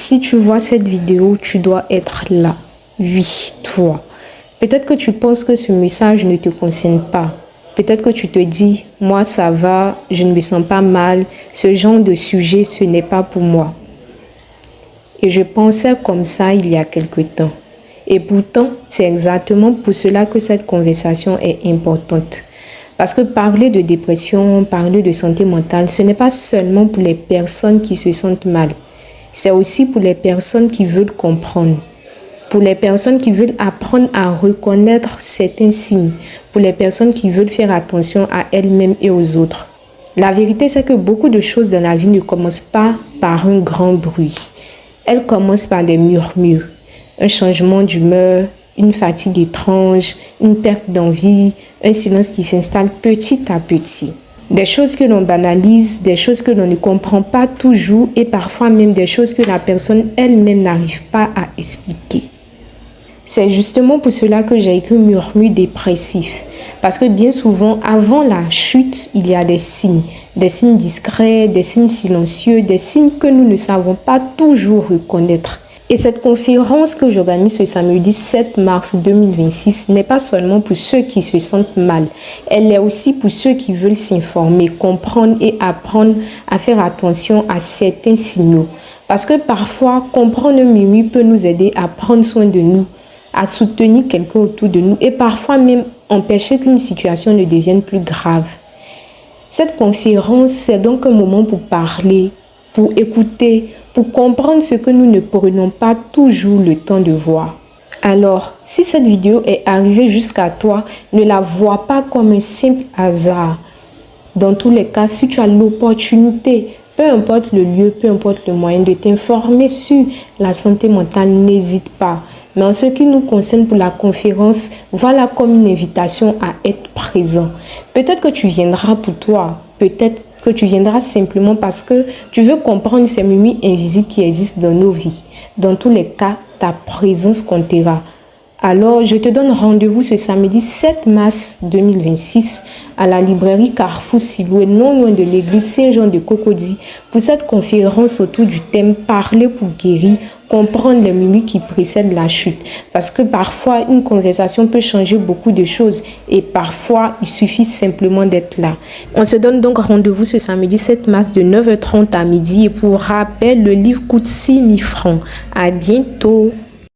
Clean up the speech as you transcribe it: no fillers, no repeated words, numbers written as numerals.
Si tu vois cette vidéo, tu dois être là. Oui, toi. Peut-être que tu penses que ce message ne te concerne pas. Peut-être que tu te dis, moi ça va, je ne me sens pas mal, ce genre de sujet, ce n'est pas pour moi. Et je pensais comme ça il y a quelque temps. Et pourtant, c'est exactement pour cela que cette conversation est importante. Parce que parler de dépression, parler de santé mentale, ce n'est pas seulement pour les personnes qui se sentent mal. C'est aussi pour les personnes qui veulent comprendre. Pour les personnes qui veulent apprendre à reconnaître certains signes. Pour les personnes qui veulent faire attention à elles-mêmes et aux autres. La vérité, c'est que beaucoup de choses dans la vie ne commencent pas par un grand bruit. Elles commencent par des murmures. Un changement d'humeur, une fatigue étrange, une perte d'envie, un silence qui s'installe petit à petit. Des choses que l'on banalise, des choses que l'on ne comprend pas toujours et parfois même des choses que la personne elle-même n'arrive pas à expliquer. C'est justement pour cela que j'ai écrit murmure dépressif. Parce que bien souvent, avant la chute, il y a des signes discrets, des signes silencieux, des signes que nous ne savons pas toujours reconnaître. Et cette conférence que j'organise ce samedi 7 mars 2026 n'est pas seulement pour ceux qui se sentent mal. Elle est aussi pour ceux qui veulent s'informer, comprendre et apprendre à faire attention à certains signaux. Parce que parfois, comprendre un murmure peut nous aider à prendre soin de nous, à soutenir quelqu'un autour de nous et parfois même empêcher qu'une situation ne devienne plus grave. Cette conférence, c'est donc un moment pour parler, pour écouter, pour comprendre ce que nous ne prenons pas toujours le temps de voir. Alors, si cette vidéo est arrivée jusqu'à toi, ne la vois pas comme un simple hasard. Dans tous les cas, si tu as l'opportunité, peu importe le lieu, peu importe le moyen de t'informer sur la santé mentale, n'hésite pas. Mais en ce qui nous concerne pour la conférence, voilà comme une invitation à être présent. Peut-être que tu viendras pour toi, peut-être que tu viendras simplement parce que tu veux comprendre ces murmures invisibles qui existent dans nos vies. Dans tous les cas, ta présence comptera. Alors, je te donne rendez-vous ce samedi 7 mars 2026 à la librairie Carrefour Siloué, non loin de l'église Saint-Jean de Cocody, pour cette conférence autour du thème « Parler pour guérir ». Comprendre les murmures qui précèdent la chute. Parce que parfois, une conversation peut changer beaucoup de choses et parfois, il suffit simplement d'être là. On se donne donc rendez-vous ce samedi 7 mars de 9h30 à midi et pour rappel, le livre coûte 6 000 francs. À bientôt.